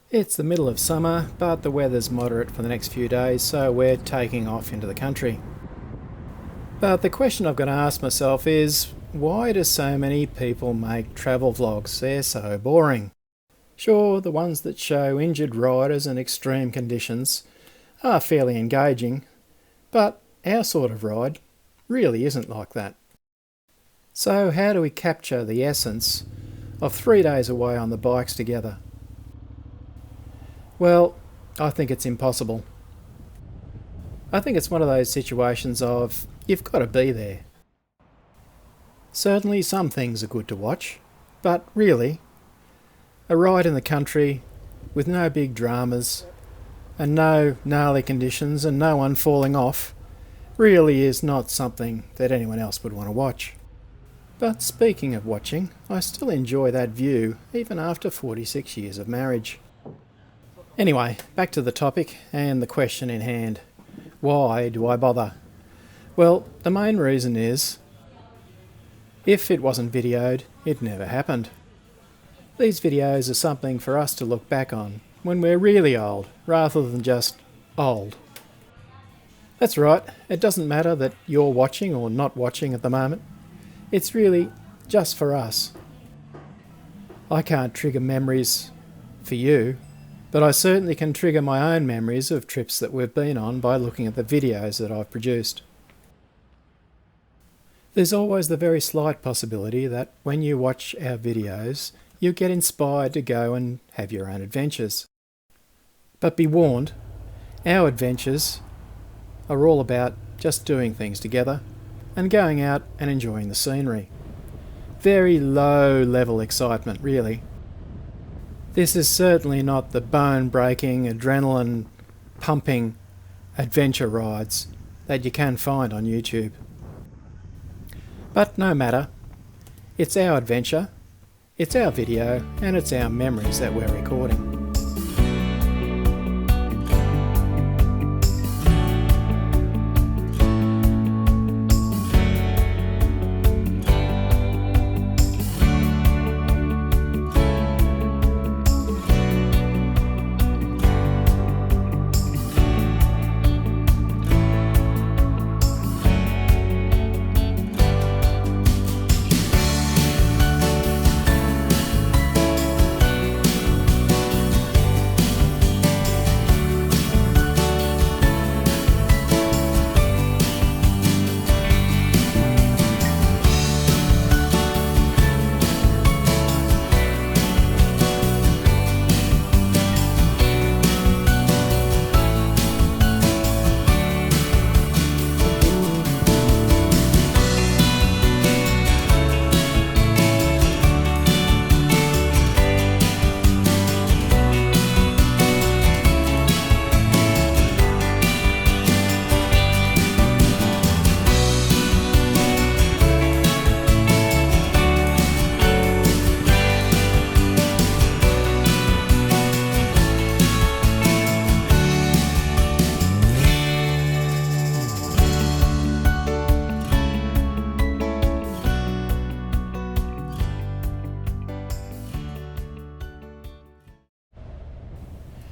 It's the middle of summer, but the weather's moderate for the next few days, so we're taking off into the country. But the question I've got to ask myself is, why do so many people make travel vlogs? They're so boring. Sure, the ones that show injured riders and extreme conditions are fairly engaging, but our sort of ride really isn't like that. So how do we capture the essence of 3 days away on the bikes together? Well, I think it's impossible. I think it's one of those situations of you've got to be there. Certainly some things are good to watch, but really, a ride in the country with no big dramas and no gnarly conditions and no one falling off really is not something that anyone else would want to watch. But speaking of watching, I still enjoy that view even after 46 years of marriage. Anyway, back to the topic and the question in hand. Why do I bother? Well, the main reason is, if it wasn't videoed, it never happened. These videos are something for us to look back on when we're really old, rather than just old. That's right, it doesn't matter that you're watching or not watching at the moment. It's really just for us. I can't trigger memories for you, but I certainly can trigger my own memories of trips that we've been on by looking at the videos that I've produced. There's always the very slight possibility that when you watch our videos, you get inspired to go and have your own adventures. But be warned, our adventures are all about just doing things together and going out and enjoying the scenery. Very low level excitement, really. This is certainly not the bone-breaking, adrenaline-pumping adventure rides that you can find on YouTube. But no matter, it's our adventure, it's our video, and it's our memories that we're recording.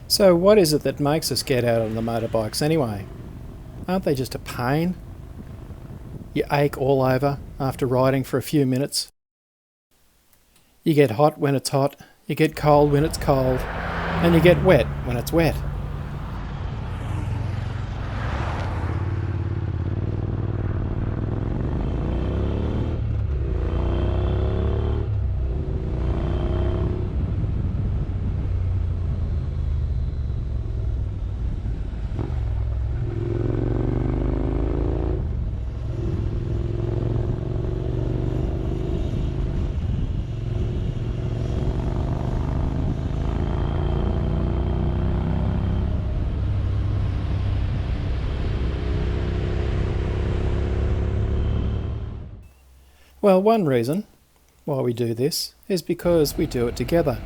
So what is it that makes us get out on the motorbikes anyway? Aren't they just a pain? You ache all over after riding for a few minutes. You get hot when it's hot, you get cold when it's cold, and you get wet when it's wet. Well, one reason why we do this is because we do it together.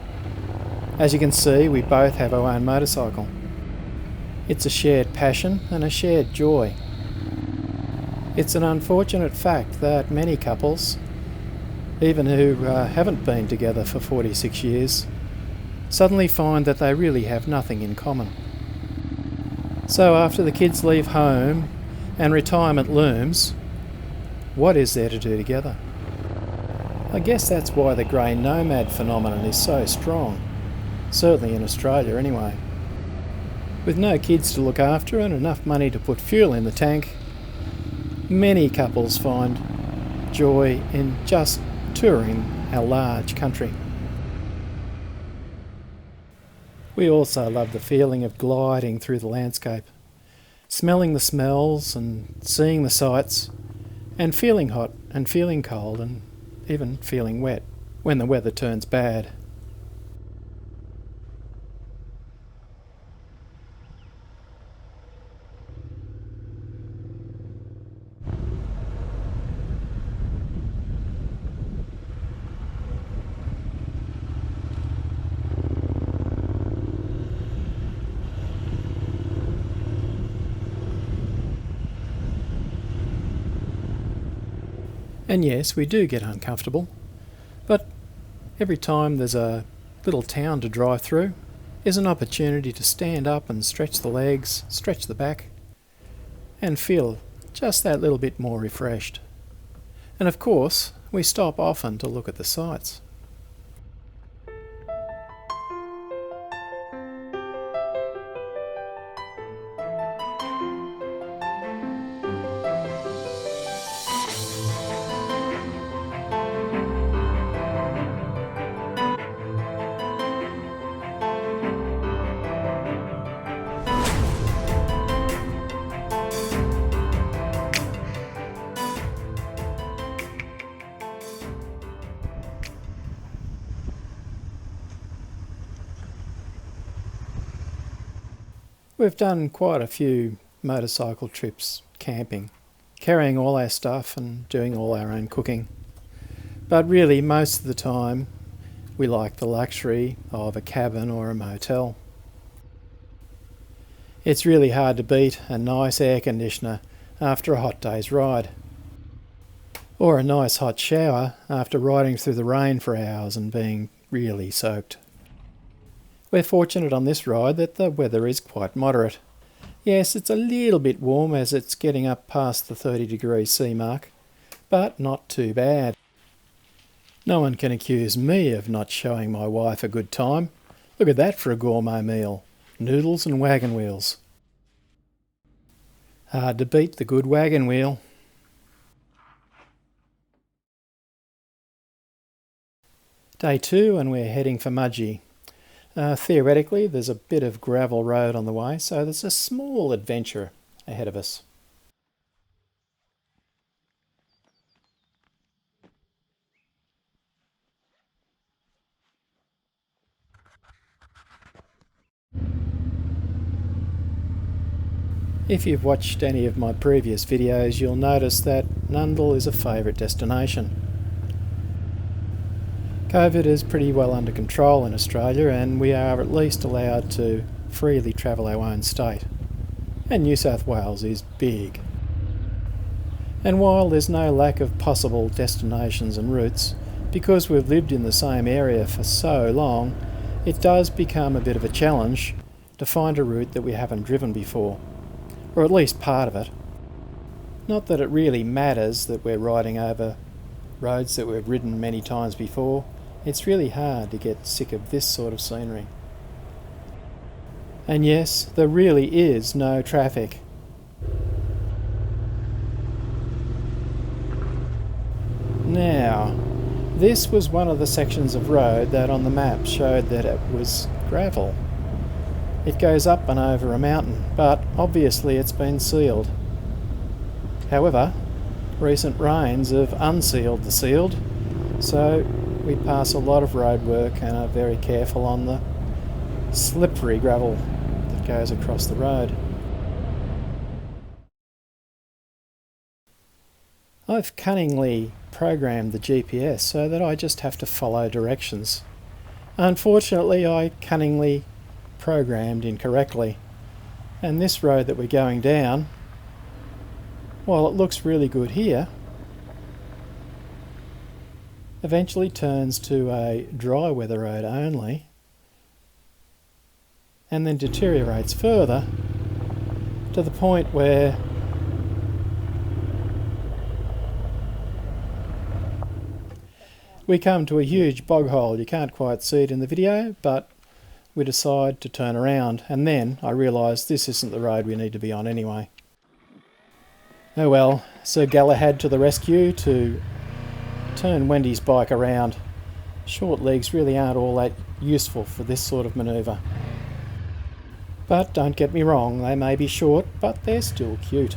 As you can see, we both have our own motorcycle. It's a shared passion and a shared joy. It's an unfortunate fact that many couples, even who haven't been together for 46 years, suddenly find that they really have nothing in common. So after the kids leave home and retirement looms, what is there to do together? I guess that's why the grey nomad phenomenon is so strong, certainly in Australia anyway. With no kids to look after and enough money to put fuel in the tank, many couples find joy in just touring our large country. We also love the feeling of gliding through the landscape, smelling the smells and seeing the sights, and feeling hot and feeling cold and even feeling wet when the weather turns bad. And yes, we do get uncomfortable, but every time there's a little town to drive through is an opportunity to stand up and stretch the legs, stretch the back, and feel just that little bit more refreshed. And of course, we stop often to look at the sights. We've done quite a few motorcycle trips camping, carrying all our stuff and doing all our own cooking. But really, most of the time, we like the luxury of a cabin or a motel. It's really hard to beat a nice air conditioner after a hot day's ride, or a nice hot shower after riding through the rain for hours and being really soaked. We're fortunate on this ride that the weather is quite moderate. Yes, it's a little bit warm as it's getting up past the 30°C mark, but not too bad. No one can accuse me of not showing my wife a good time. Look at that for a gourmet meal. Noodles and wagon wheels. Hard to beat the good wagon wheel. Day 2 and we're heading for Mudgee. Theoretically, there's a bit of gravel road on the way, so there's a small adventure ahead of us. If you've watched any of my previous videos, you'll notice that Nundle is a favourite destination. COVID is pretty well under control in Australia and we are at least allowed to freely travel our own state. And New South Wales is big. And while there's no lack of possible destinations and routes, because we've lived in the same area for so long, it does become a bit of a challenge to find a route that we haven't driven before, or at least part of it. Not that it really matters that we're riding over roads that we've ridden many times before. It's really hard to get sick of this sort of scenery. And yes, there really is no traffic. Now, this was one of the sections of road that on the map showed that it was gravel. It goes up and over a mountain, but obviously it's been sealed. However, recent rains have unsealed the sealed, so we pass a lot of road work and are very careful on the slippery gravel that goes across the road. I've cunningly programmed the GPS so that I just have to follow directions. Unfortunately, I cunningly programmed incorrectly, and this road that we're going down, while it looks really good here, eventually turns to a dry weather road only and then deteriorates further to the point where we come to a huge bog hole. You can't quite see it in the video, but we decide to turn around, and then I realise this isn't the road we need to be on anyway. Oh well, Sir Galahad to the rescue to turn Wendy's bike around. Short legs really aren't all that useful for this sort of manoeuvre. But don't get me wrong, they may be short, but they're still cute.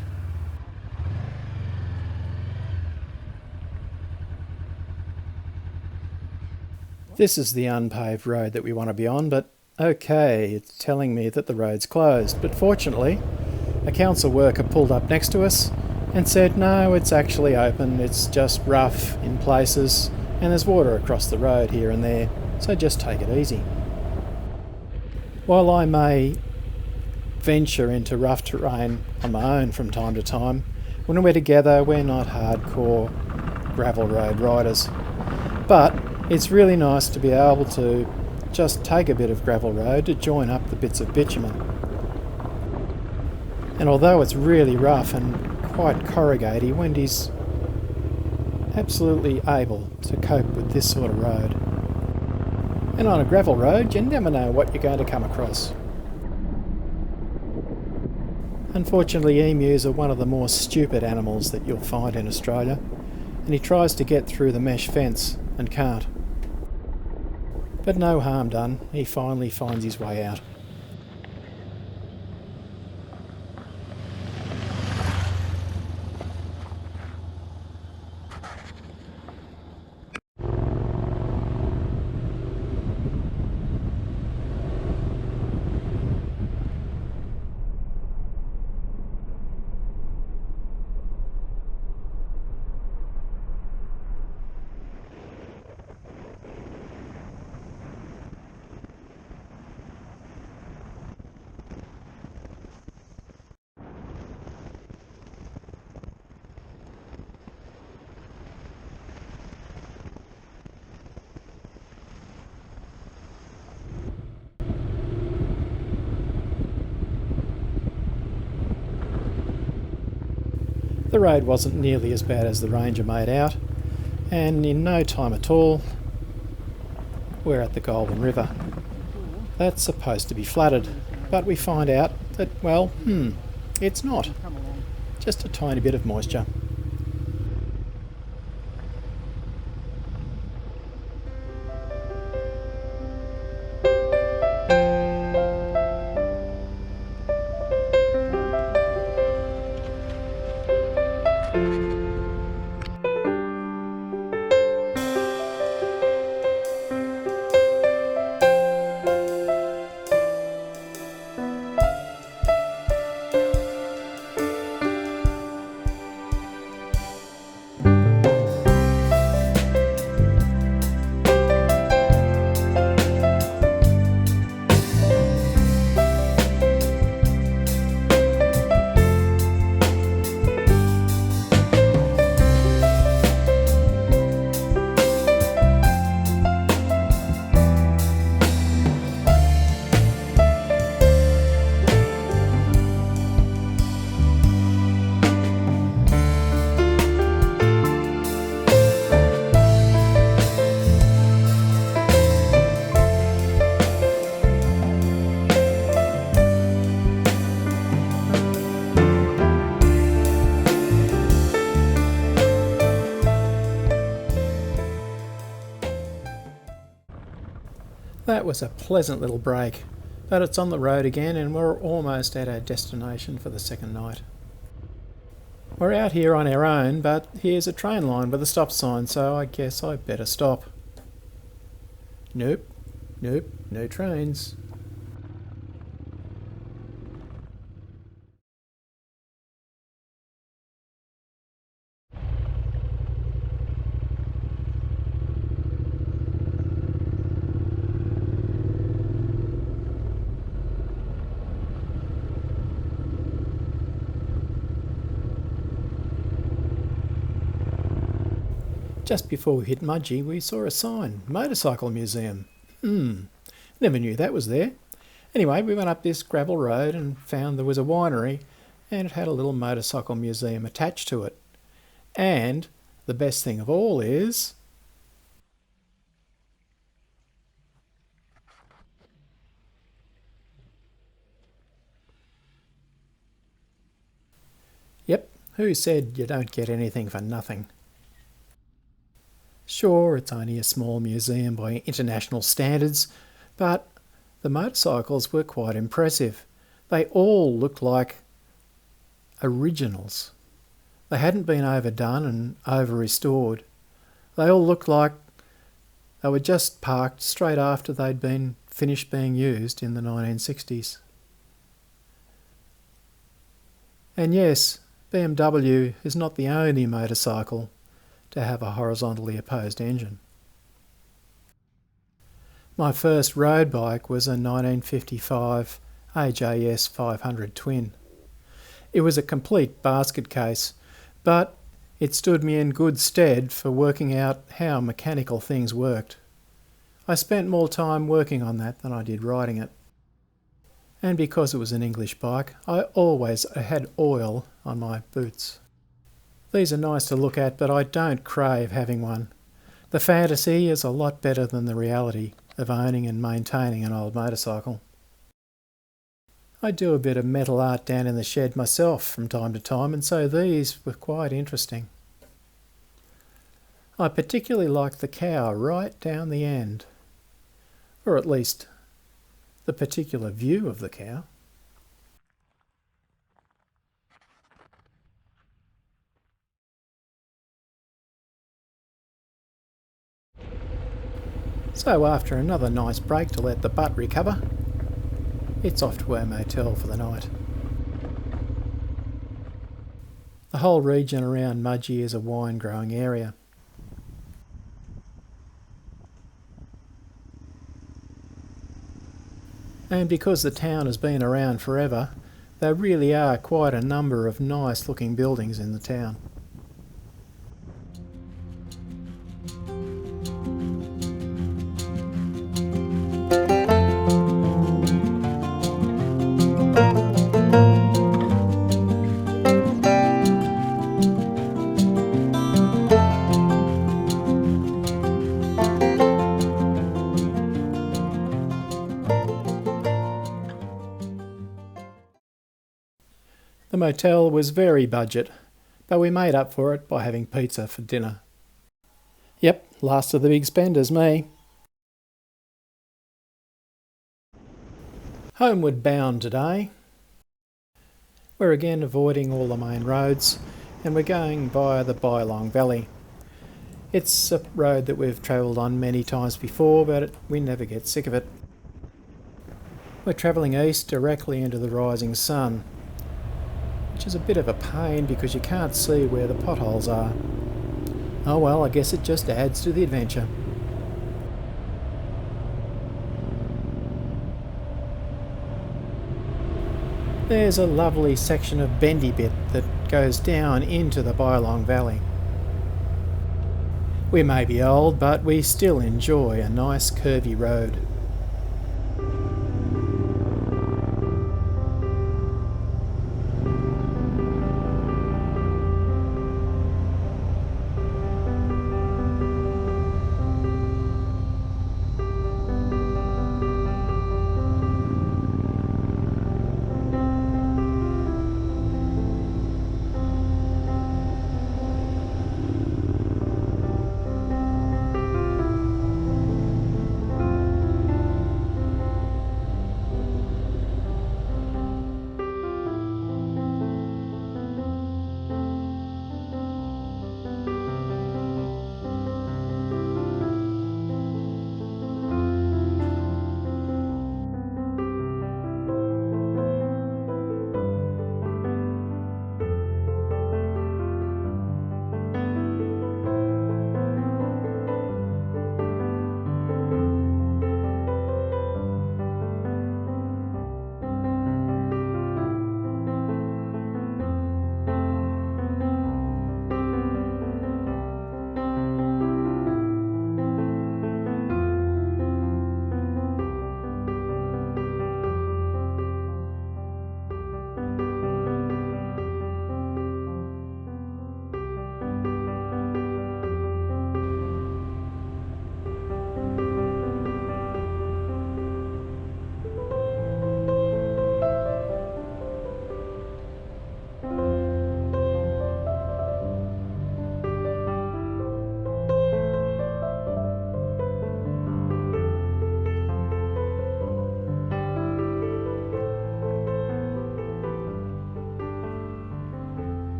This is the unpaved road that we want to be on, but okay, it's telling me that the road's closed. But fortunately, a council worker pulled up next to us and said, no, it's actually open, it's just rough in places, and there's water across the road here and there, so just take it easy. While I may venture into rough terrain on my own from time to time, when we're together, we're not hardcore gravel road riders. But it's really nice to be able to just take a bit of gravel road to join up the bits of bitumen. And although it's really rough and quite corrugaty, Wendy's absolutely able to cope with this sort of road. And on a gravel road, you never know what you're going to come across. Unfortunately, emus are one of the more stupid animals that you'll find in Australia, and he tries to get through the mesh fence and can't. But no harm done, he finally finds his way out. The road wasn't nearly as bad as the ranger made out, and in no time at all, we're at the Goulburn River. That's supposed to be flooded, but we find out that, well, it's not. Just a tiny bit of moisture. That was a pleasant little break, but it's on the road again and we're almost at our destination for the second night. We're out here on our own, but here's a train line with a stop sign, so I guess I better stop. Nope, no trains. Just before we hit Mudgee, we saw a sign, Motorcycle Museum. Never knew that was there. Anyway, we went up this gravel road and found there was a winery and it had a little motorcycle museum attached to it. And the best thing of all is... Yep, who said you don't get anything for nothing? Sure, it's only a small museum by international standards, but the motorcycles were quite impressive. They all looked like originals. They hadn't been overdone and over-restored. They all looked like they were just parked straight after they'd been finished being used in the 1960s. And yes, BMW is not the only motorcycle to have a horizontally opposed engine. My first road bike was a 1955 AJS 500 Twin. It was a complete basket case, but it stood me in good stead for working out how mechanical things worked. I spent more time working on that than I did riding it. And because it was an English bike, I always had oil on my boots. These are nice to look at, but I don't crave having one. The fantasy is a lot better than the reality of owning and maintaining an old motorcycle. I do a bit of metal art down in the shed myself from time to time, and so these were quite interesting. I particularly like the cow right down the end, or at least the particular view of the cow. So after another nice break to let the butt recover, it's off to our motel for the night. The whole region around Mudgee is a wine growing area. And because the town has been around forever, there really are quite a number of nice looking buildings in the town. The motel was very budget, but we made up for it by having pizza for dinner. Yep, last of the big spenders, me. Homeward bound today. We're again avoiding all the main roads and we're going via the Bylong Valley. It's a road that we've travelled on many times before, but we never get sick of it. We're travelling east directly into the rising sun, which is a bit of a pain because you can't see where the potholes are. Oh well, I guess it just adds to the adventure. There's a lovely section of bendy bit that goes down into the Bylong Valley. We may be old, but we still enjoy a nice curvy road.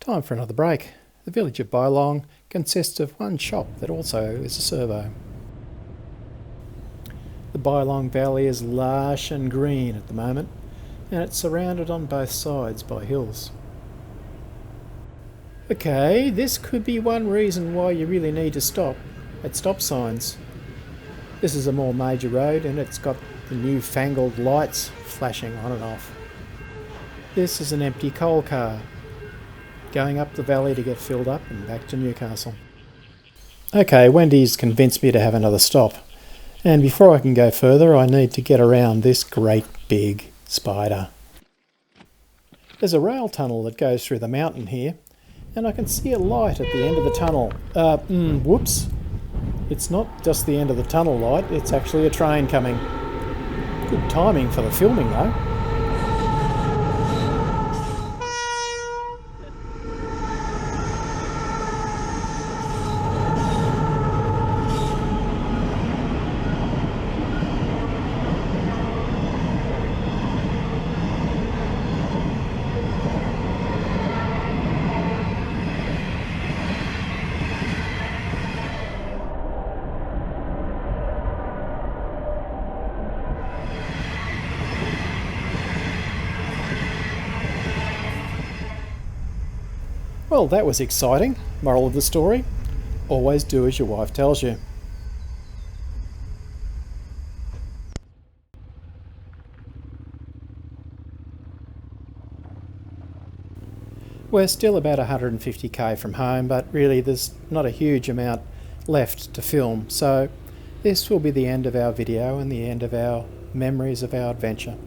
Time for another break. The village of Bylong consists of one shop that also is a servo. The Bylong Valley is lush and green at the moment, and it's surrounded on both sides by hills. Okay, this could be one reason why you really need to stop at stop signs. This is a more major road and it's got the newfangled lights flashing on and off. This is an empty coal car going up the valley to get filled up and back to Newcastle. Okay, Wendy's convinced me to have another stop, and before I can go further I need to get around this great big spider. There's a rail tunnel that goes through the mountain here, and I can see a light at the end of the tunnel. Whoops. It's not just the end of the tunnel light, it's actually a train coming. Good timing for the filming though. Well, that was exciting. Moral of the story, always do as your wife tells you. We're still about 150k from home, but really there's not a huge amount left to film, so this will be the end of our video and the end of our memories of our adventure.